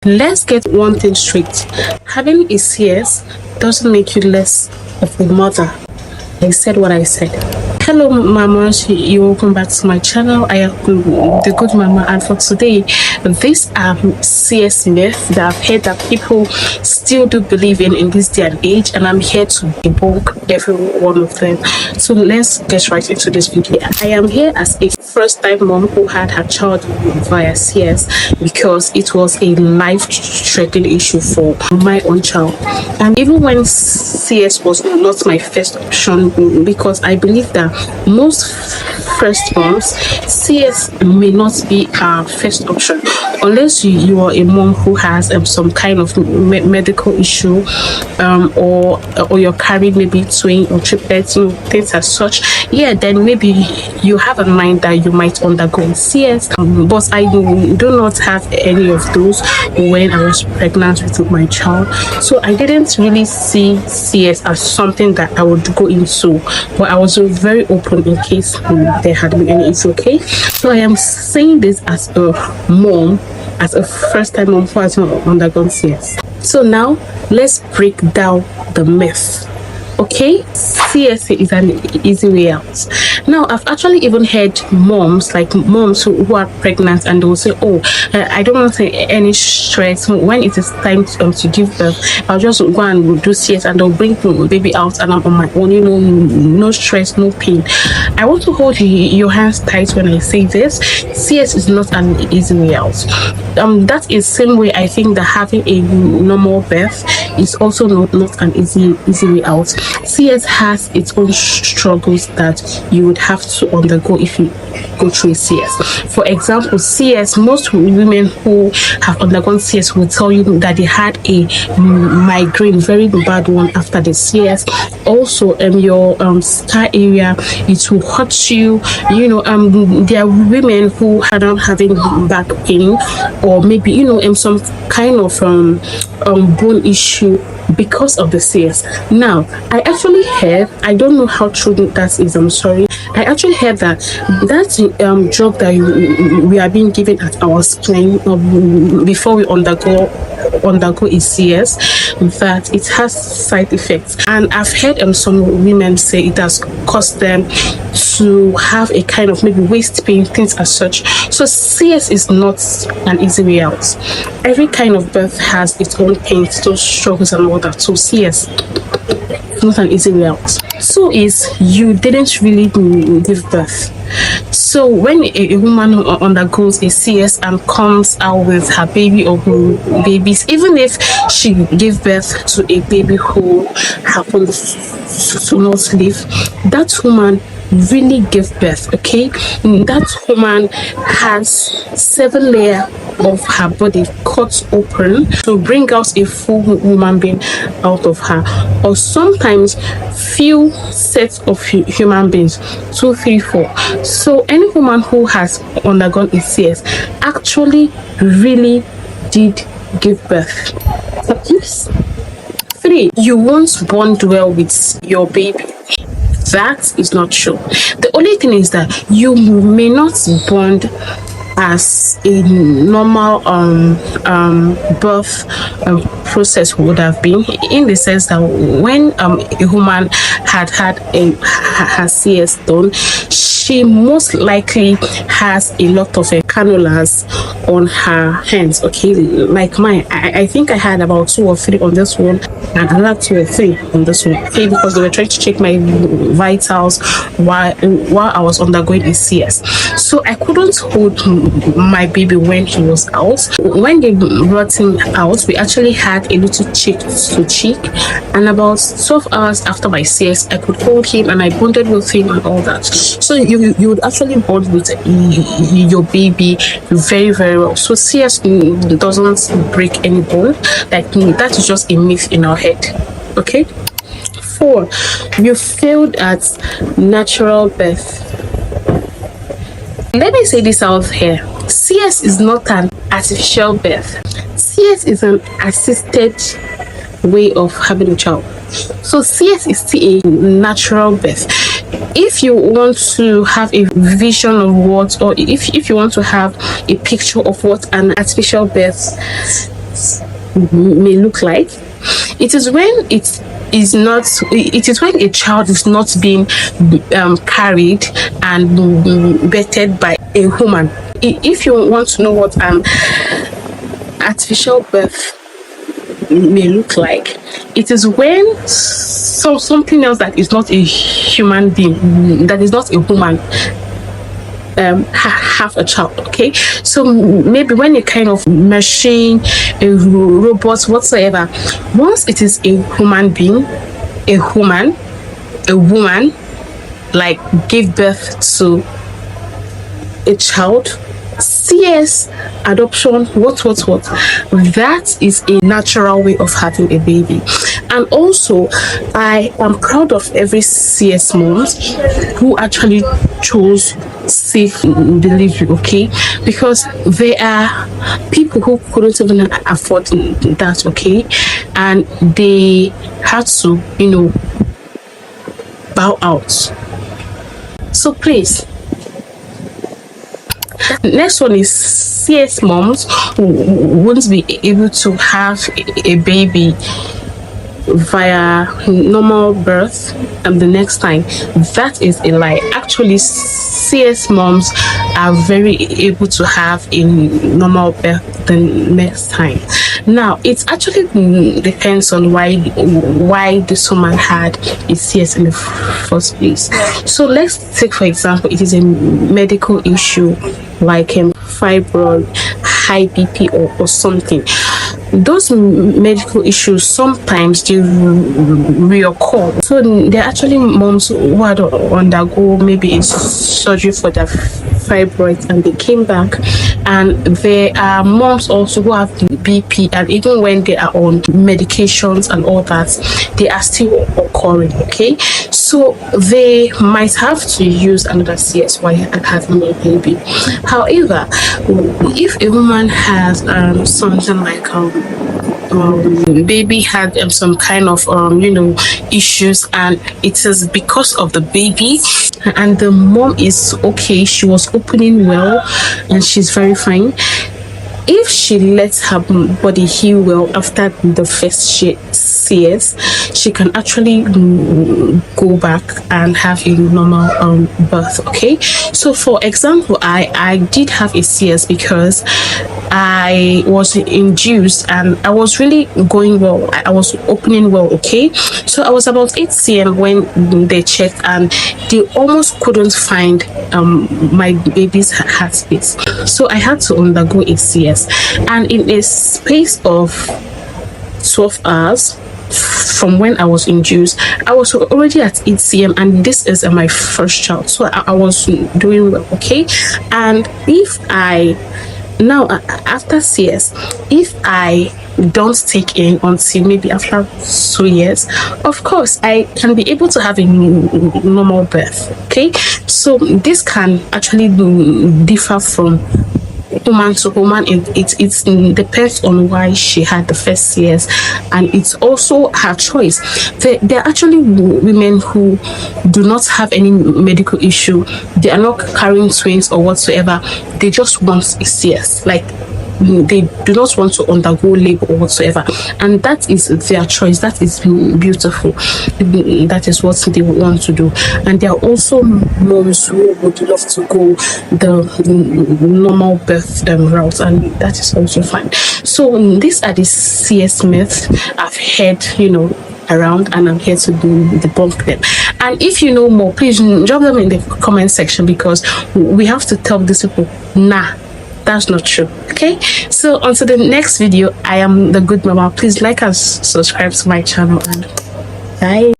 Let's get one thing straight. Having a CS doesn't make you less of a mother. I said what I said. Hello mamas, you're welcome back to my channel. I am the good mama, and for today these are CS myths that I've heard that people still do believe in this day and age, and I'm here to debunk every one of them. So let's get right into this video. I am here as a first-time mom who had her child via CS because it was a life-threatening issue for my own child. And even when CS was not my first option, because I believe that most first moms, CS may not be our first option unless you are a mom who has some kind of medical issue, or you're carrying maybe twin or triplets, things as such. Yeah, then maybe you have in mind that you might undergo CS, but I do not have any of those when I was pregnant with my child, so I didn't really see CS as something that I would go into, but I was very open in case there had been any issue. Okay, so I am saying this as a mom, as a first-time mom who has not undergone CS. So now let's break down the myth. Okay, CS is an easy way out. Now, I've actually even heard moms who are pregnant, and they will say, oh, I don't want any stress. When it is time to give birth, I'll just go and do CS and they'll bring the baby out and I'm on my own, no stress, no pain. I want to hold your hands tight when I say this. CS is not an easy way out. That is the same way I think that having a normal birth is also not an easy way out. CS has its own struggles that you would have to undergo if you go through a CS. For example, CS, most women who have undergone CS will tell you that they had a migraine, very bad one, after the CS. Also, your scar area, it will hurt you. There are women who are not having back pain, or maybe some kind of bone issue because of the CS. Now, I actually heard, I don't know how true that is, I'm sorry, I actually heard that drug that we are being given at our spine before we undergo a CS, that it has side effects, and I've heard some women say it has caused them to have a kind of maybe waist pain, things as such. So CS is not an easy way out. Every kind of birth has its own pains, those struggles and all that. So CS is not an easy way out. So is you didn't really give birth. So when a woman undergoes a CS and comes out with her baby or babies, even if she gave birth to a baby who happened to not live, that woman really gave birth. Okay, that woman has 7 layers of her body cut open to bring out a full human being out of her, or sometimes few sets of human beings, 2, 3, 4. So any woman who has undergone a CS actually really did give birth. Yes. 3, you won't bond well with your baby. That is not true. The only thing is that you may not bond as a normal birth process would have been, in the sense that when a woman had her CS done, she most likely has a lot of cannulas on her hands. Okay, like mine, I think I had about 2 or 3 on this one, and another 2 or 3 on this one. Okay, because they were trying to check my vitals while I was undergoing a CS. So I couldn't hold my baby when he was out. When they brought him out, we actually had a little cheek to cheek, and about 12 hours after my CS, I could hold him and I bonded with him and all that. So you would actually bond with your baby very, very well. So CS doesn't break any bone. Like, that is just a myth in our head. Okay. 4, you failed at natural birth. Let me say this out here. CS is not an artificial birth. CS is an assisted way of having a child. So CS is still a natural birth. If you want to have a vision of what, or if you want to have a picture of what an artificial birth may look like. It is when it is when a child is not being carried and birthed by a woman. If you want to know what an artificial birth may look like, it is when something else that is not a human being, that is not a woman, have a child. Okay, so maybe when a kind of machine, a robot, whatsoever, once it is a human being, a woman, like give birth to a child, CS, adoption, what, that is a natural way of having a baby. And also, I am proud of every CS mom who actually chose safe delivery, okay? Because there are people who couldn't even afford that, okay? And they had to, bow out. So please, next one is CS moms who won't be able to have a baby via normal birth the next time. That is a lie. Actually, CS moms are very able to have a normal birth the next time. Now, it actually depends on why this woman had a CS in the first place. So let's take, for example, it is a medical issue like fibroid, high BP or something. Those medical issues sometimes they reoccur. So there are actually moms who had to undergo maybe a surgery for their fibroids and they came back, and there are moms also who have BP, and even when they are on medications and all that, they are still occurring. Okay, so they might have to use another CS while having a baby. However, if a woman has something like baby had some kind of issues, and it is because of the baby, and the mom is okay, she was opening well and she's very fine, if she lets her body heal well after the first CS, she can actually go back and have a normal birth. Okay, so for example, I did have a CS because I was induced and I was really going well. I was opening well. Okay, so I was about 8 cm when they checked, and they almost couldn't find my baby's heart space, so I had to undergo a CS. And in a space of 12 hours from when I was induced, I was already at 8 cm, and this is my first child, so I was doing well. Okay, and if I now after CS, if I don't take in until maybe after 2 years, of course I can be able to have a normal birth. Okay, so this can actually differ from woman to woman. It depends on why she had the first CS, and it's also her choice. There are actually women who do not have any medical issue, they are not carrying twins or whatsoever, they just want a CS, like they do not want to undergo labor or whatsoever, and that is their choice. That is beautiful. That is what they want to do. And there are also moms who would love to go the normal birth route, and that is also fine. So these are the CS myths I've heard around, and I'm here to debunk them. And if you know more, please drop them in the comment section, because we have to tell these people, nah, that's not true. Okay, so until the next video, I am the good mama. Please like and subscribe to my channel, and bye.